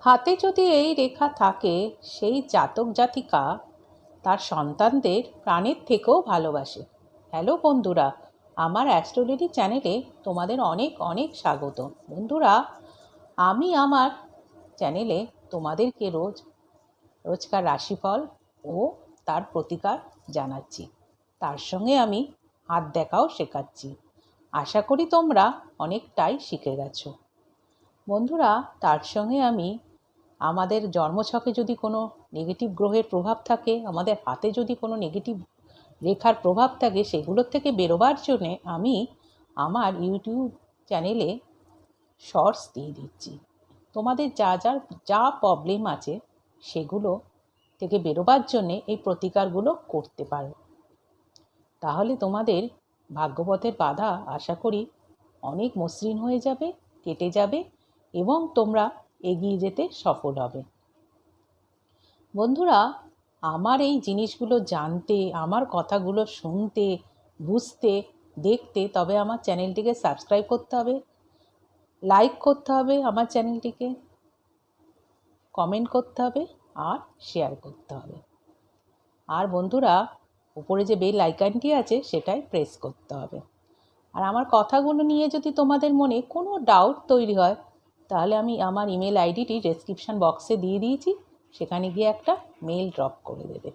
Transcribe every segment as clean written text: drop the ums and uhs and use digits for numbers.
হাতে যদি এই রেখা থাকে, সেই জাতক জাতিকা তার সন্তানদের প্রাণের থেকেও ভালোবাসে। হ্যালো বন্ধুরা, আমার অ্যাস্ট্রোলজি চ্যানেলে তোমাদের অনেক অনেক স্বাগত। বন্ধুরা, আমি আমার চ্যানেলে তোমাদেরকে রোজকার রাশিফল ও তার প্রতিকার জানাচ্ছি। তার সঙ্গে আমি হাত দেখাও শেখাচ্ছি। আশা করি তোমরা অনেকটাই শিখে গেছো। বন্ধুরা, তার সঙ্গে আমি আমাদের জন্মছকে যদি কোনো নেগেটিভ গ্রহের প্রভাব থাকে, আমাদের হাতে যদি কোনো নেগেটিভ রেখার প্রভাব থাকে, সেগুলোর থেকে বেরোবার জন্যে আমি আমার ইউটিউব চ্যানেলে শর্টস দিয়ে দিচ্ছি। তোমাদের যা প্রবলেম আছে সেগুলো থেকে বেরোবার জন্যে এই প্রতিকারগুলো করতে পারো। তাহলে তোমাদের ভাগ্যপথের বাধা আশা করি অনেক মসৃণ হয়ে যাবে, কেটে যাবে এবং তোমরা এগিয়ে যেতে সফল হবে। বন্ধুরা, আমার এই জিনিসগুলো জানতে, আমার কথাগুলো শুনতে, বুঝতে, দেখতে তবে আমার চ্যানেলটিকে সাবস্ক্রাইব করতে হবে, লাইক করতে হবে, আমার চ্যানেলটিকে কমেন্ট করতে হবে আর শেয়ার করতে হবে। আর বন্ধুরা, উপরে যে বেল আইকনটি আছে সেটাই প্রেস করতে হবে। আর আমার কথাগুলো নিয়ে যদি তোমাদের মনে কোনো ডাউট তৈরি হয়, তাহলে আমি আমার ইমেল আইডিটি ডেসক্রিপশান বক্সে দিয়ে দিয়েছি, সেখানে গিয়ে একটা মেল ড্রপ করে দেবে।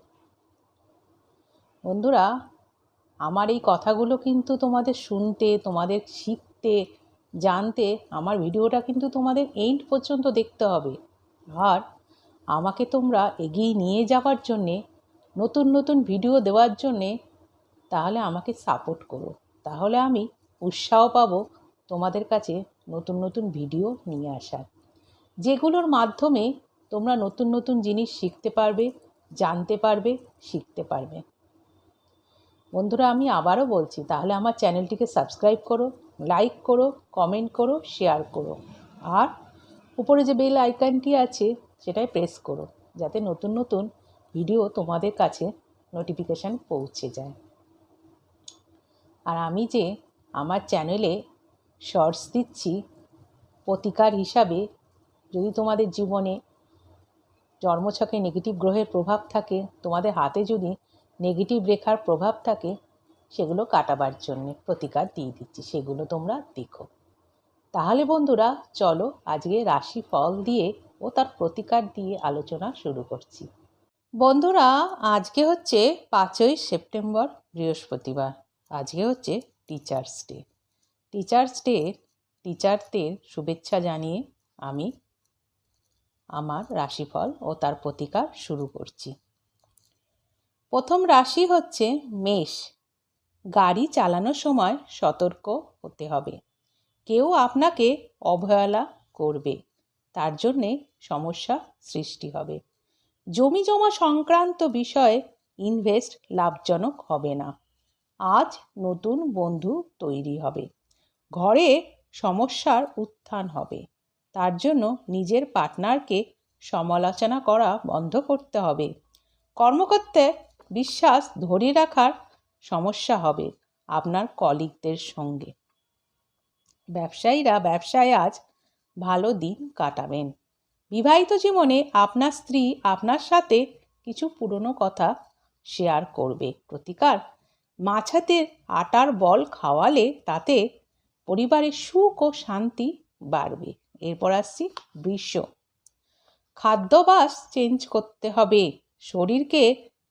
বন্ধুরা, আমার এই কথাগুলো কিন্তু তোমাদের শুনতে, তোমাদের শিখতে, জানতে আমার ভিডিওটা কিন্তু তোমাদের এন্ড পর্যন্ত দেখতে হবে। আর আমাকে তোমরা এগিয়ে নিয়ে যাওয়ার জন্যে, নতুন নতুন ভিডিও দেওয়ার জন্যে তাহলে আমাকে সাপোর্ট করো। তাহলে আমি উৎসাহ পাবো তোমাদের কাছে নতুন নতুন ভিডিও নিয়ে আসার, যেগুলোর মাধ্যমে তোমরা নতুন নতুন জিনিস শিখতে পারবে, জানতে পারবে, শিখতে পারবে। বন্ধুরা, আমি আবারও বলছি, তাহলে আমার চ্যানেলটিকে সাবস্ক্রাইব করো, লাইক করো, কমেন্ট করো, শেয়ার করো আর উপরে যে বেল আইকনটি আছে সেটাই প্রেস করো, যাতে নতুন নতুন ভিডিও তোমাদের কাছে নোটিফিকেশান পৌঁছে যায়। আর আমি যে আমার চ্যানেলে শর্টস দিচ্ছি প্রতিকার হিসাবে, যদি তোমাদের জীবনে জন্মছকে নেগেটিভ গ্রহের প্রভাব থাকে, তোমাদের হাতে যদি নেগেটিভ রেখার প্রভাব থাকে, সেগুলো কাটাবার জন্যে প্রতিকার দিয়ে দিচ্ছি, সেগুলো তোমরা দেখো। তাহলে বন্ধুরা, চলো আজকে রাশি ফল দিয়ে ও তার প্রতিকার দিয়ে আলোচনা শুরু করছি। বন্ধুরা, আজকে হচ্ছে 5ই সেপ্টেম্বর, বৃহস্পতিবার। আজকে হচ্ছে টিচার্স ডে। টিচারদের শুভেচ্ছা জানিয়ে আমি আমার রাশিফল ও তার প্রতিকার শুরু করছি। প্রথম রাশি হচ্ছে মেষ। গাড়ি চালানোর সময় সতর্ক হতে হবে। কেউ আপনাকে অবহেলা করবে, তার জন্যে সমস্যা সৃষ্টি হবে। জমি জমা সংক্রান্ত বিষয়ে ইনভেস্ট লাভজনক হবে না। আজ নতুন বন্ধু তৈরি হবে। ঘরে সমস্যার উত্থান হবে, তার জন্য নিজের পার্টনারকে সমালোচনা করা বন্ধ করতে হবে। কর্মক্ষেত্রে বিশ্বাস ধরে রাখার সমস্যা হবে আপনার কলিগদের সঙ্গে। ব্যবসায় আজ ভালো দিন কাটাবেন। বিবাহিত জীবনে আপনার স্ত্রী আপনার সাথে কিছু পুরনো কথা শেয়ার করবে। প্রতিকার: মাছাদের আটার বল খাওয়ালে তাতে পরিবারের সুখ ও শান্তি বাড়বে। এরপর আসছি বৃষ। খাদ্যাভ্যাস চেঞ্জ করতে হবে। শরীরকে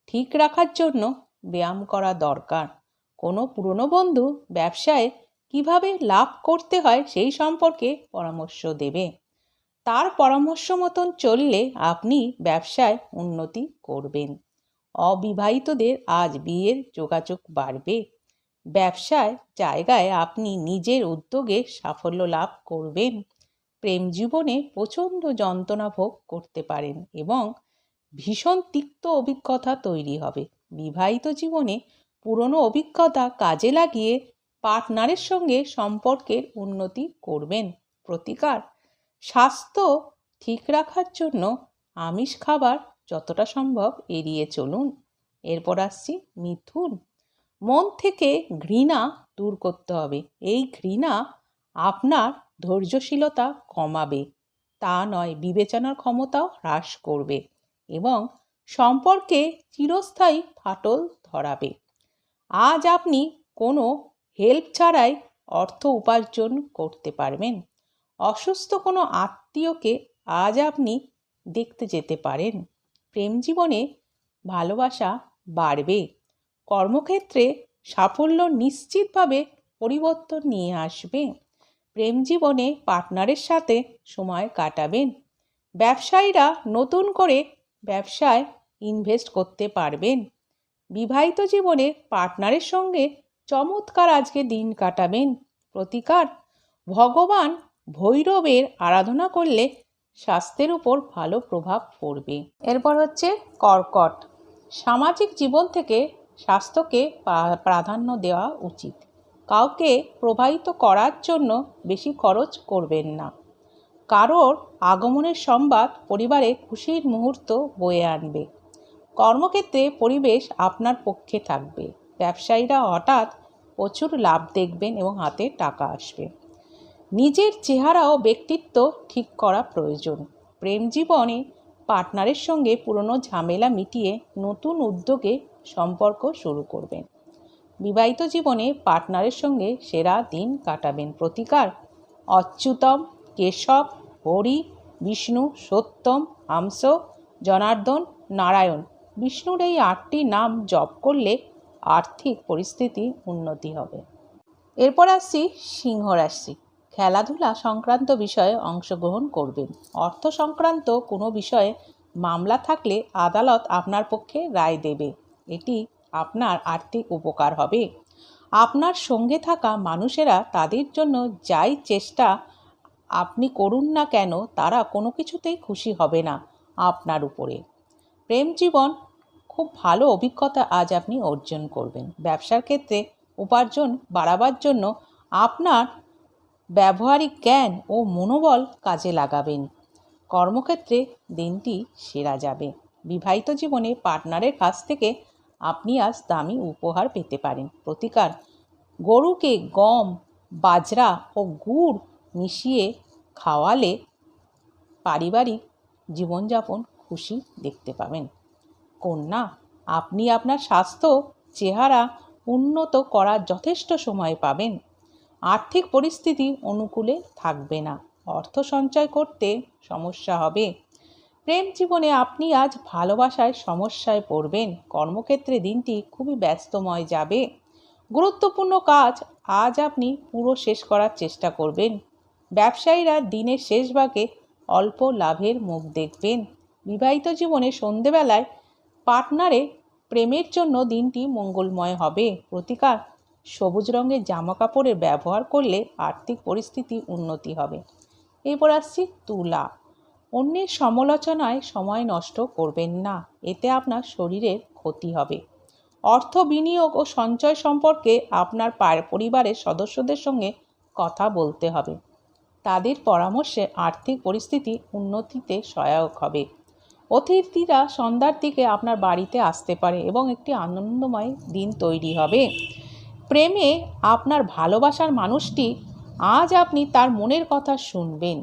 ঠিক রাখার জন্য ব্যায়াম করা দরকার। কোনো পুরনো বন্ধু ব্যবসায় কিভাবে লাভ করতে হয় সেই সম্পর্কে পরামর্শ দেবে। তার পরামর্শ মতন চললে আপনি ব্যবসায় উন্নতি করবেন। অবিবাহিতদের আজ বিয়ের যোগাযোগ বাড়বে। ব্যবসায় জায়গায় আপনি নিজের উদ্যোগে সাফল্য লাভ করবেন। প্রেম জীবনে প্রচণ্ড যন্ত্রণা ভোগ করতে পারেন এবং ভীষণ তিক্ত অভিজ্ঞতা তৈরি হবে। বিবাহিত জীবনে পুরনো অভিজ্ঞতা কাজে লাগিয়ে পার্টনারের সঙ্গে সম্পর্কের উন্নতি করবেন। প্রতিকার: স্বাস্থ্য ঠিক রাখার জন্য আমিষ খাবার যতটা সম্ভব এড়িয়ে চলুন। এরপর আসছি মিথুন। মন থেকে ঘৃণা দূর করতে হবে। এই ঘৃণা আপনার ধৈর্যশীলতা কমাবে। তা নয়, বিবেচনার ক্ষমতাও হ্রাস করবে এবং সম্পর্কে চিরস্থায়ী ফাটল ধরাবে। আজ আপনি কোনো হেল্প ছাড়াই অর্থ উপার্জন করতে পারবেন। অসুস্থ কোনো আত্মীয়কে আজ আপনি দেখতে যেতে পারেন। প্রেম জীবনে ভালোবাসা বাড়বে। কর্মক্ষেত্রে সাফল্য নিশ্চিতভাবে পরিবর্তন নিয়ে আসবে। প্রেম জীবনে পার্টনারের সাথে সময় কাটাবেন। ব্যবসায়ীরা নতুন করে ব্যবসায় ইনভেস্ট করতে পারবেন। বিবাহিত জীবনে পার্টনারের সঙ্গে চমৎকার আজকে দিন কাটাবেন। প্রতিকার: ভগবান ভৈরবের আরাধনা করলে স্বাস্থ্যের উপর ভালো প্রভাব পড়বে। এরপর হচ্ছে কর্কট। সামাজিক জীবন থেকে স্বাস্থ্যকে প্রাধান্য দেওয়া উচিত। কাউকে প্রভাবিত করার জন্য বেশি খরচ করবেন না। কারোর আগমনের সংবাদ পরিবারে খুশির মুহূর্ত বয়ে আনবে। কর্মক্ষেত্রে পরিবেশ আপনার পক্ষে থাকবে। ব্যবসায়ীরা হঠাৎ প্রচুর লাভ দেখবেন এবং হাতে টাকা আসবে। নিজের চেহারা ও ব্যক্তিত্ব ঠিক করা প্রয়োজন। প্রেম জীবনে পার্টনারের সঙ্গে পুরনো ঝামেলা মিটিয়ে নতুন উদ্যোগে সম্পর্ক শুরু করবেন। বিবাহিত জীবনে পার্টনারের সঙ্গে সেরা দিন কাটাবেন। প্রতিকার: অচ্যুতম, কেশব, হরি, বিষ্ণু, সত্যম, হাংস, জনার্দন, নারায়ণ। বিষ্ণুর এই 8টি নাম জপ করলে আর্থিক পরিস্থিতি উন্নতি হবে। এরপর আসছি সিংহ রাশি। খেলাধুলা সংক্রান্ত বিষয়ে অংশগ্রহণ করবেন। অর্থ সংক্রান্ত কোনো বিষয়ে মামলা থাকলে আদালত আপনার পক্ষে রায় দেবে। এটি আপনার আর্থিক উপকার হবে। আপনার সঙ্গে থাকা মানুষেরা তাদের জন্য যাই চেষ্টা আপনি করুন না কেন, তারা কোনো কিছুতেই খুশি হবে না আপনার উপরে। প্রেম জীবন খুব ভালো অভিজ্ঞতা আজ আপনি অর্জন করবেন। ব্যবসার ক্ষেত্রে উপার্জন বাড়াবার জন্য আপনার ব্যবহারিক জ্ঞান ও মনোবল কাজে লাগাবেন। কর্মক্ষেত্রে দিনটি সেরা যাবে। বিবাহিত জীবনে পার্টনারের কাছ থেকে আপনি আজ দামি উপহার পেতে পারেন। প্রতিকার: গরুকে গম, বাজরা ও গুড় মিশিয়ে খাওয়ালে পারিবারিক জীবনযাপন খুশি দেখতে পাবেন। কন্যা, আপনি আপনার স্বাস্থ্য চেহারা উন্নত করার যথেষ্ট সময় পাবেন। আর্থিক পরিস্থিতি অনুকূলে থাকবে না। অর্থ সঞ্চয় করতে সমস্যা হবে। প্রেম জীবনে আপনি আজ ভালোবাসায় সমস্যায় পড়বেন। কর্মক্ষেত্রে দিনটি খুবই ব্যস্তময় যাবে। গুরুত্বপূর্ণ কাজ আজ আপনি পুরো শেষ করার চেষ্টা করবেন। ব্যবসায়ীরা দিনের শেষ ভাগে অল্প লাভের মুখ দেখবেন। বিবাহিত জীবনে সন্ধেবেলায় পার্টনারে প্রেমের জন্য দিনটি মঙ্গলময় হবে। প্রতিকার: সবুজ রঙের জামাকাপড়ের ব্যবহার করলে আর্থিক পরিস্থিতি উন্নতি হবে। এরপর আসছি তুলা। অন্যের সমালোচনায় সময় নষ্ট করবেন না, এতে আপনার শরীরের ক্ষতি হবে। অর্থ বিনিয়োগ ও সঞ্চয় সম্পর্কে আপনার পরিবারের সদস্যদের সঙ্গে কথা বলতে হবে। তাদের পরামর্শে আর্থিক পরিস্থিতি উন্নতিতে সহায়ক হবে। অতিথিরা সন্ধ্যার দিকে আপনার বাড়িতে আসতে পারে এবং একটি আনন্দময় দিন তৈরি হবে। প্রেমে আপনার ভালোবাসার মানুষটি আজ আপনি তার মনের কথা শুনবেন।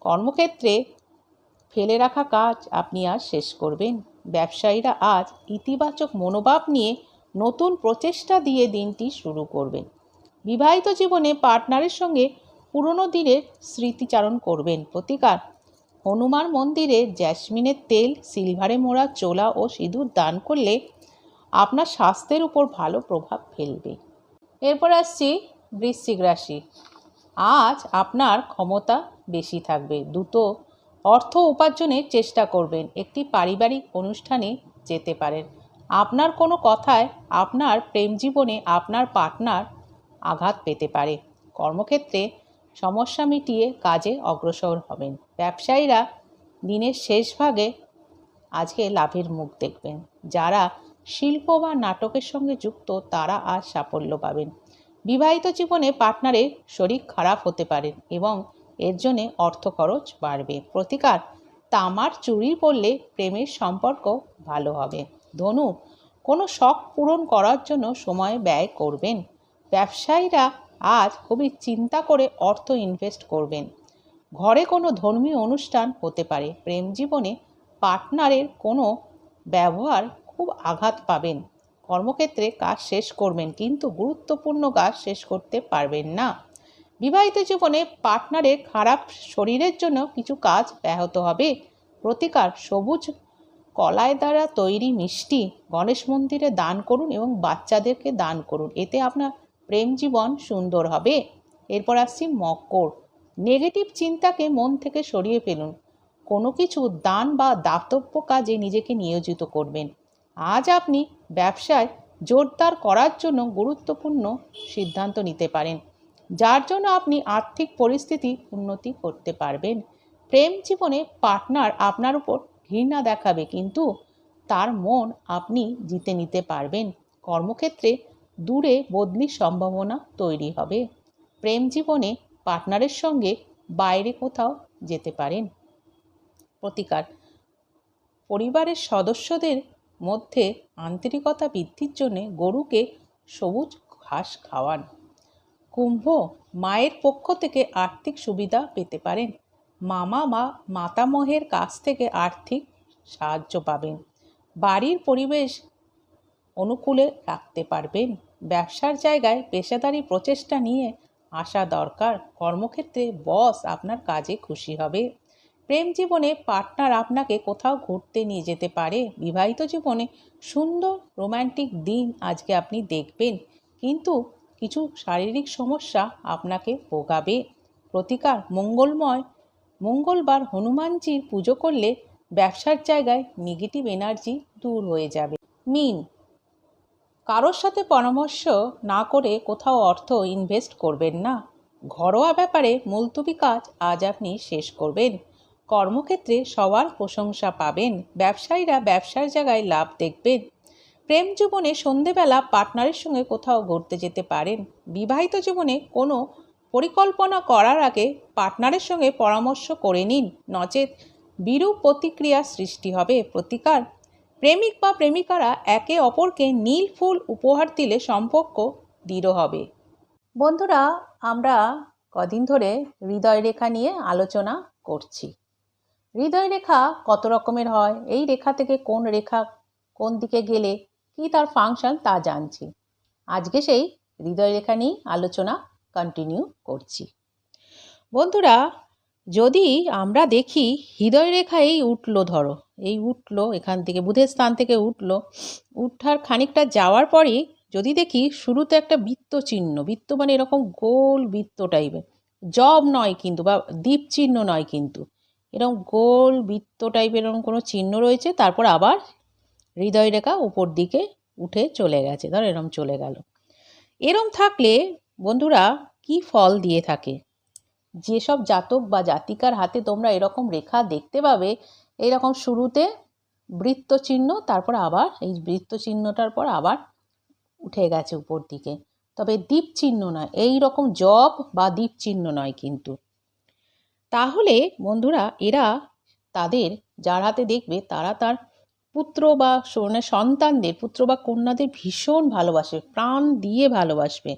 কর্মক্ষেত্রে ফেলে রাখা কাজ আপনি আজ শেষ করবেন। ব্যবসায়ীরা আজ ইতিবাচক মনোভাব নিয়ে নতুন প্রচেষ্টা দিয়ে দিনটি শুরু করবেন। বিবাহিত জীবনে পার্টনারের সঙ্গে পুরনো দিনের স্মৃতিচারণ করবেন। প্রতিকার: হনুমান মন্দিরে জ্যাসমিনের তেল, সিলভারে মোড়া চোলা ও সিঁদুর দান করলে আপনার স্বাস্থ্যের উপর ভালো প্রভাব ফেলবে। এরপর আসছি বৃশ্চিক রাশি। আজ আপনার ক্ষমতা বেশি থাকবে। দ্রুত অর্থ উপার্জনের চেষ্টা করবেন। একটি পারিবারিক অনুষ্ঠানে যেতে পারেন। আপনার কোনো কথায় আপনার প্রেম জীবনে আপনার পার্টনার আঘাত পেতে পারে। কর্মক্ষেত্রে সমস্যা মিটিয়ে কাজে অগ্রসর হবেন। ব্যবসায়ীরা দিনের শেষ ভাগে আজকে লাভের মুখ দেখবেন। যারা শিল্প বা নাটকের সঙ্গে যুক্ত তারা আজ সাফল্য পাবেন। বিবাহিত জীবনে পার্টনারের শরীর খারাপ হতে পারে এবং এর জন্যে অর্থ খরচ বাড়বে। প্রতিকার: তামার চুড়ি পরলে প্রেমের সম্পর্ক ভালো হবে। ধনু, কোনো শখ পূরণ করার জন্য সময় ব্যয় করবেন। ব্যবসায়ীরা আজ খুবই চিন্তা করে অর্থ ইনভেস্ট করবেন। ঘরে কোনো ধর্মীয় অনুষ্ঠান হতে পারে। প্রেম জীবনে পার্টনারের কোনো ব্যবহার খুব আঘাত পাবেন। কর্মক্ষেত্রে কাজ শেষ করবেন, কিন্তু গুরুত্বপূর্ণ কাজ শেষ করতে পারবেন না। বিবাহিত জীবনে পার্টনারের খারাপ শরীরের জন্য কিছু কাজ ব্যাহত হবে। প্রতিকার: সবুজ কলাই দ্বারা তৈরি মিষ্টি গণেশ মন্দিরে দান করুন এবং বাচ্চাদেরকে দান করুন, এতে আপনার প্রেম জীবন সুন্দর হবে। এরপর আসছি মকর। নেগেটিভ চিন্তাকে মন থেকে সরিয়ে ফেলুন। কোনো কিছু দান বা দাতব্য কাজে নিজেকে নিয়োজিত করবেন। আজ আপনি ব্যবসায় জোরদার করার জন্য গুরুত্বপূর্ণ সিদ্ধান্ত নিতে পারেন, যার জন্য আপনি আর্থিক পরিস্থিতি উন্নতি করতে পারবেন। প্রেম জীবনে পার্টনার আপনার উপর ঘৃণা দেখাবে, কিন্তু তার মন আপনি জিতে নিতে পারবেন। কর্মক্ষেত্রে দূরে বদলির সম্ভাবনা তৈরি হবে। প্রেম জীবনে পার্টনারের সঙ্গে বাইরে কোথাও যেতে পারেন। প্রতিকার: পরিবারের সদস্যদের মধ্যে আন্তরিকতা বৃদ্ধির জন্য গরুকে সবুজ ঘাস খাওয়ান। কুম্ভ, মায়ের পক্ষ থেকে আর্থিক সুবিধা পেতে পারেন। মামা বা মাতামহের কাছ থেকে আর্থিক সাহায্য পাবেন। বাড়ির পরিবেশ অনুকূলে রাখতে পারবেন। ব্যবসার জায়গায় পেশাদারি প্রচেষ্টা নিয়ে আসা দরকার। কর্মক্ষেত্রে বস আপনার কাজে খুশি হবে। প্রেম জীবনে পার্টনার আপনাকে কোথাও ঘুরতে নিয়ে যেতে পারে। বিবাহিত জীবনে সুন্দর রোম্যান্টিক দিন আজকে আপনি দেখবেন, কিন্তু কিছু শারীরিক সমস্যা আপনাকে ভোগাবে। প্রতিকার: মঙ্গলবার হনুমানজির পুজো করলে ব্যবসার জায়গায় নেগেটিভ এনার্জি দূর হয়ে যাবে। মীন, কারোর সাথে পরামর্শ না করে কোথাও অর্থ ইনভেস্ট করবেন না। ঘরোয়া ব্যাপারে মুলতবি কাজ আজ আপনি শেষ করবেন। কর্মক্ষেত্রে সবার প্রশংসা পাবেন। ব্যবসায়ীরা ব্যবসার জায়গায় লাভ দেখবেন। প্রেম জীবনে সন্ধেবেলা পার্টনারের সঙ্গে কোথাও ঘুরতে যেতে পারেন। বিবাহিত জীবনে কোনো পরিকল্পনা করার আগে পার্টনারের সঙ্গে পরামর্শ করে নিন, নচেত বিরূপ প্রতিক্রিয়া সৃষ্টি হবে। প্রতিকার: প্রেমিক বা প্রেমিকারা একে অপরকে নীল ফুল উপহার দিলে সম্পর্ক দৃঢ় হবে। বন্ধুরা, আমরা কদিন ধরে হৃদয় রেখা নিয়ে আলোচনা করছি। হৃদয় রেখা কত রকমের হয়, এই রেখা থেকে কোন রেখা কোন দিকে গেলে কি তার ফাংশন তা জানছি। আজকে সেই হৃদয় রেখা নিয়ে আলোচনা কন্টিনিউ করছি। বন্ধুরা, যদি আমরা দেখি হৃদয় রেখা এই উঠলো, ধরো এই উঠলো, এখান থেকে বুধের স্থান থেকে উঠলো, উঠার খানিকটা যাওয়ার পরই যদি দেখি শুরুতে একটা বৃত্ত চিহ্ন, বৃত্ত মানে এরকম গোল বৃত্ত টাইপের, জব নয় কিন্তু, বা দ্বীপ চিহ্ন নয় কিন্তু, এরকম গোল বৃত্ত টাইপের এরকম কোনো চিহ্ন রয়েছে, তারপর আবার হৃদয় রেখা উপর দিকে উঠে চলে গেছে, ধর এরম চলে গেল। এরম থাকলে বন্ধুরা কি ফল দিয়ে থাকে? যেসব জাতক বা জাতিকার হাতে তোমরা এরকম রেখা দেখতে পাবে, এইরকম শুরুতে বৃত্ত চিহ্ন, তারপর আবার এই বৃত্ত চিহ্নটার পর আবার উঠে গেছে উপর দিকে, তবে দ্বীপ চিহ্ন নয়, এই রকম জব বা দ্বীপ চিহ্ন নয় কিন্তু। তাহলে বন্ধুরা এরা তাদের যার হাতে দেখবে তারা তার পুত্র বা সন্তানদের, পুত্র বা কন্যাদের ভীষণ ভালোবাসে, প্রাণ দিয়ে ভালোবাসবে,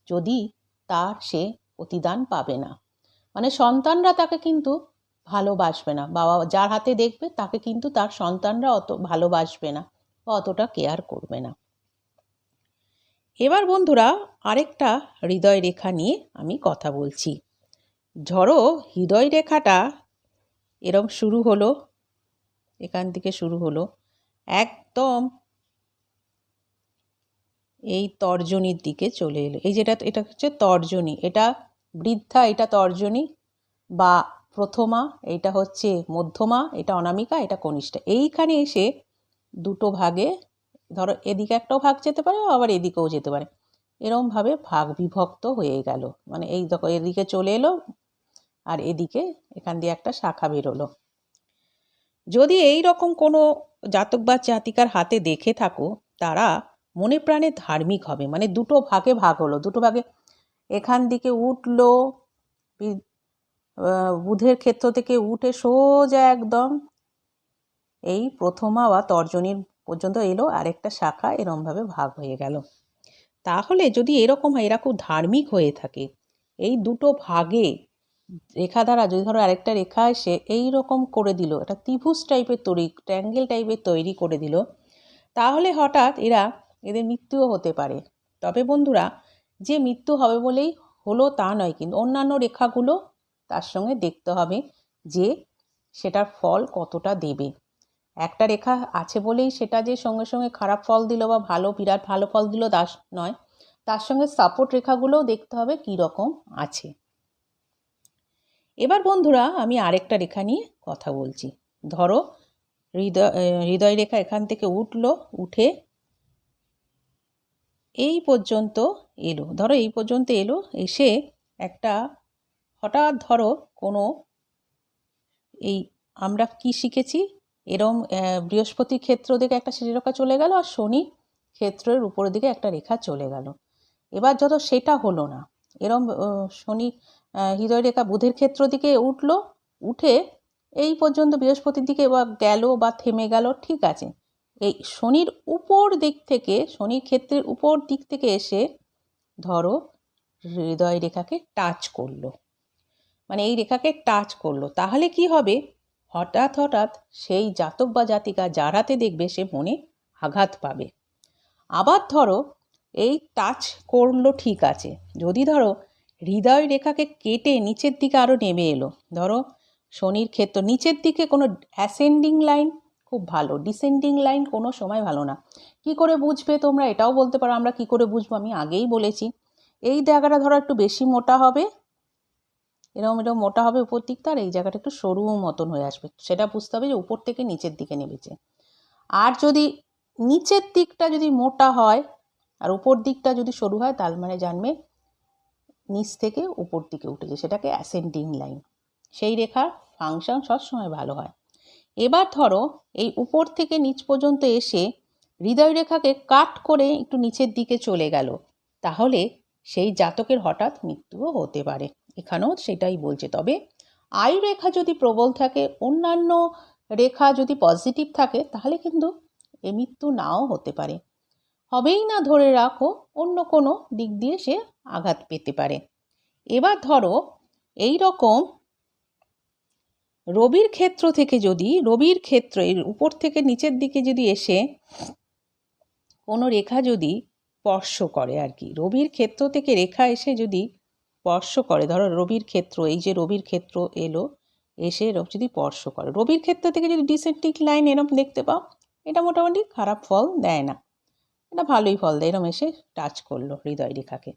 যদি তার সে প্রতিদান পাবে না। মানে সন্তানরা তাকে কিন্তু ভালোবাসবে না, বাবা যার হাতে দেখবে তাকে কিন্তু তার সন্তানরা অত ভালোবাসবে না বা অতটা কেয়ার করবে না। এবার বন্ধুরা আরেকটা হৃদয় রেখা নিয়ে আমি কথা বলছি। ধরো হৃদয় রেখাটা এরম শুরু হলো, এখান থেকে শুরু হলো, একদম এই তর্জনীর দিকে চলে এলো। এই যেটা, এটা হচ্ছে তর্জনী, এটা বৃদ্ধা, এটা তর্জনী বা প্রথমা, এইটা হচ্ছে মধ্যমা, এটা অনামিকা, এটা কনিষ্ঠা। এইখানে এসে দুটো ভাগে, ধরো এদিকে একটাও ভাগ যেতে পারে, আবার এদিকেও যেতে পারে, এরমভাবে ভাগ বিভক্ত হয়ে গেল। মানে এই দেখো এদিকে চলে এলো আর এদিকে এখান দিয়ে একটা শাখা বেরোলো। যদি এই রকম কোনো জাতক বা জাতিকার হাতে দেখে থাকো, তারা মনে প্রাণে ধার্মিক হবে। মানে দুটো ভাগে ভাগ হলো, দুটো ভাগে এখান দিকে উঠলো, বুধের ক্ষেত্র থেকে উঠে সোজা একদম এই প্রথমা বা তর্জনীর পর্যন্ত এলো, আরেকটা শাখা এরমভাবে ভাগ হয়ে গেল। তাহলে যদি এরকম হয়, এরা খুব ধার্মিক হয়ে থাকে, এই দুটো ভাগে রেখা দ্বারা যদি ধরো আরেকটা রেখা এসে এই রকম করে দিল, একটা ত্রিভুজ টাইপের তৈরি, ট্রায়াঙ্গেল টাইপের তৈরি করে দিল, তাহলে হঠাৎ এদের মৃত্যুও হতে পারে। তবে বন্ধুরা, যে মৃত্যু হবে বলেই হলো তা নয়, কিন্তু অন্যান্য রেখাগুলো তার সঙ্গে দেখতে হবে যে সেটার ফল কতটা দেবে। একটা রেখা আছে বলেই সেটা যে সঙ্গে সঙ্গে খারাপ ফল দিল বা বিরাট ভালো ফল দিল তা নয়, তার সঙ্গে সাপোর্ট রেখাগুলোও দেখতে হবে কী রকম আছে। এবার বন্ধুরা, আমি আরেকটা রেখা নিয়ে কথা বলছি। ধরো হৃদয় রেখা এখান থেকে উঠে এই পর্যন্ত এলো, ধরো এই পর্যন্ত এলো, এসে একটা হঠাৎ ধরো কোনো এই আমরা কি শিখেছি, এরম বৃহস্পতি ক্ষেত্র দিকে একটা রেখা চলে গেল আর শনি ক্ষেত্রের উপরের দিকে একটা রেখা চলে গেল। এবার যত সেটা হলো না, এরম শনি হৃদয় রেখা বুধের ক্ষেত্র দিকে উঠে এই পর্যন্ত বৃহস্পতির দিকে বা গেল বা থেমে গেল, ঠিক আছে। এই শনির উপর দিক থেকে, শনির ক্ষেত্রের উপর দিক থেকে এসে ধরো হৃদয় রেখাকে টাচ করলো, মানে এই রেখাকে টাচ করলো, তাহলে কি হবে, হঠাৎ সেই জাতক বা জাতিকা যার হাতে দেখবে সে মনে আঘাত পাবে। আবার ধরো এই টাচ করলো, ঠিক আছে, যদি ধরো হৃদয় রেখাকে কেটে নিচের দিকে আরও নেমে এলো, ধরো শনির ক্ষেত্র নিচের দিকে কোনো অ্যাসেন্ডিং লাইন খুব ভালো, ডিসেন্ডিং লাইন কোনো সময় ভালো না। কি করে বুঝবে তোমরা এটাও বলতে পারো, আমরা কি করে বুঝবো, আমি আগেই বলেছি। এই জায়গাটা ধরো একটু বেশি মোটা হবে, এরকম মোটা হবে উপর দিকটা, আর এই জায়গাটা একটু সরু মতন হয়ে আসবে, সেটা বুঝতে হবে যে উপর থেকে নিচের দিকে নেমেছে। আর যদি নিচের দিকটা যদি মোটা হয় আর উপর দিকটা যদি সরু হয়, তার মানে জানবে নিচ থেকে উপর দিকে উঠেছে, সেটাকে অ্যাসেন্ডিং লাইন। সেই রেখার ফাংশন সবসময় ভালো হয়। এবার ধরো এই উপর থেকে নিচ পর্যন্ত এসে হৃদয় রেখাকে কাট করে একটু নিচের দিকে চলে গেল, তাহলে সেই জাতকের হঠাৎ মৃত্যুও হতে পারে। এখানেও সেটাই বলছে। তবে আয়ু রেখা যদি প্রবল থাকে, অন্যান্য রেখা যদি পজিটিভ থাকে, তাহলে কিন্তু এ মৃত্যু নাও হতে পারে, হবেই না ধরে রাখো, অন্য কোনো দিক দিয়ে সে আঘাত পেতে পারে। এবার ধরো এই রকম রবির ক্ষেত্র থেকে যদি, রবির ক্ষেত্র এর উপর থেকে নিচের দিকে যদি এসে কোনো রেখা যদি স্পর্শ করে আর কি, রবির ক্ষেত্র থেকে রেখা এসে যদি স্পর্শ করে, ধরো রবির ক্ষেত্র, এই যে রবির ক্ষেত্র এলো, এসে যদি স্পর্শ করে, রবির ক্ষেত্র থেকে যদি ডিসেন্ডিং লাইন এরকম দেখতে পাও, এটা মোটামুটি খারাপ ফল দেয় না, এটা ভালোই ফল দেয়। এরকম এসে টাচ করলো হৃদয় রেখাকে,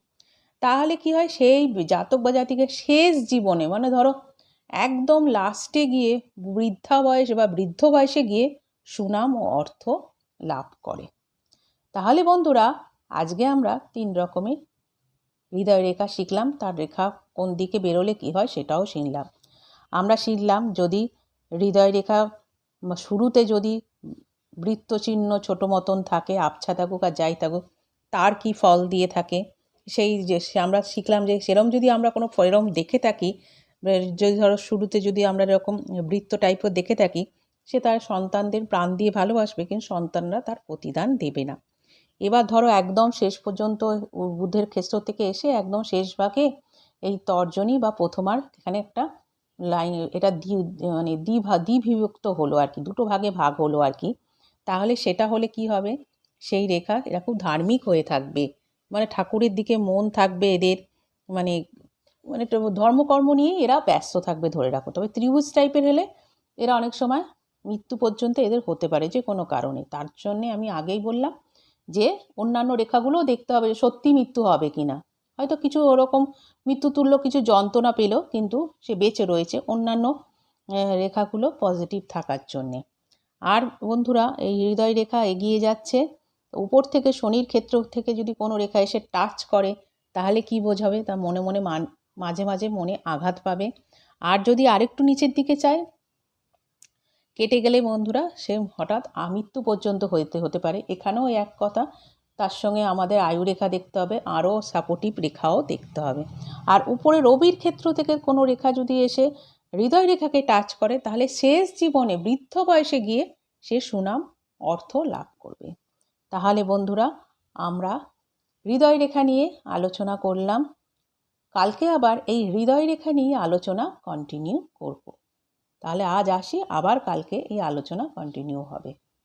তাহলে কি হয়, সেই জাতক বা জাতিকের শেষ জীবনে, মানে ধরো একদম লাস্টে গিয়ে বৃদ্ধা বয়স বা বৃদ্ধ বয়সে গিয়ে সুনাম ও অর্থ লাভ করে। তাহলে বন্ধুরা, আজকে আমরা 3 রকমের হৃদয় রেখা শিখলাম, তার রেখা কোন দিকে বেরোলে কী হয় সেটাও শিখলাম। আমরা শিখলাম যদি হৃদয় রেখা শুরুতে যদি বৃত্তচিহ্ন ছোটো মতন থাকে, আবছা থাকুক আর যাই থাকুক, তার কি ফল দিয়ে থাকে, সেই যে আমরা শিখলাম যে সেরম যদি আমরা কোনো এরম দেখে থাকি, যদি ধরো শুরুতে যদি আমরা এরকম বৃত্ত টাইপের দেখে থাকি, সে তার সন্তানদের প্রাণ দিয়ে ভালোবাসবে, কিন্তু সন্তানরা তার প্রতিদান দেবে না। এবার ধরো একদম শেষ পর্যন্ত বুধের ক্ষেত্র থেকে এসে একদম শেষ ভাগে এই তর্জনী বা প্রথমার এখানে একটা লাইন, এটা মানে দ্বিবিভক্ত হলো আর কি, দুটো ভাগে ভাগ হলো আর কি। তাহলে সেটা হলে কি হবে, সেই রেখা এরা খুব ধার্মিক হয়ে থাকবে, মানে ঠাকুরের দিকে মন থাকবে এদের, মানে মানে ধর্মকর্ম নিয়ে এরা ব্যস্ত থাকবে ধরে রাখো। তবে ত্রিভুজ টাইপের হলে এরা অনেক সময় মৃত্যু পর্যন্ত এদের হতে পারে যে কোনো কারণে। তার জন্যে আমি আগেই বললাম যে অন্যান্য রেখাগুলোও দেখতে হবে সত্যি মৃত্যু হবে কি না, হয়তো কিছু ওরকম মৃত্যু তুল্য কিছু যন্ত্রণা পেল, কিন্তু সে বেঁচে রয়েছে অন্যান্য রেখাগুলো পজিটিভ থাকার জন্যে। আর বন্ধুরা, এই হৃদয় রেখা এগিয়ে যাচ্ছে, উপর থেকে শনির ক্ষেত্র থেকে যদি কোনো রেখা এসে টাচ করে, তাহলে কি বোঝাবে, তা মনে মনে মাঝে মাঝে মনে আঘাত পাবে। আর যদি আরেকটু নিচের দিকে চায়, কেটে গেলে বন্ধুরা সে হঠাৎ আমৃত্যু পর্যন্ত হতে পারে। এখানেও এক কথা, তার সঙ্গে আমাদের আয়ু রেখা দেখতে হবে, আরও সাপোর্টিভ রেখাও দেখতে হবে। আর উপরে রবির ক্ষেত্র থেকে কোনো রেখা যদি এসে হৃদয় রেখাকে টাচ করে, তাহলে শেষ জীবনে বৃদ্ধ বয়সে গিয়ে সে সুনাম অর্থ লাভ করবে। তাহলে বন্ধুরা, আমরা হৃদয় রেখা নিয়ে আলোচনা করলাম। কালকে আবার এই হৃদয় রেখা নিয়ে আলোচনা কন্টিনিউ করব। তাহলে আজ আসি, আবার কালকে এই আলোচনা কন্টিনিউ হবে।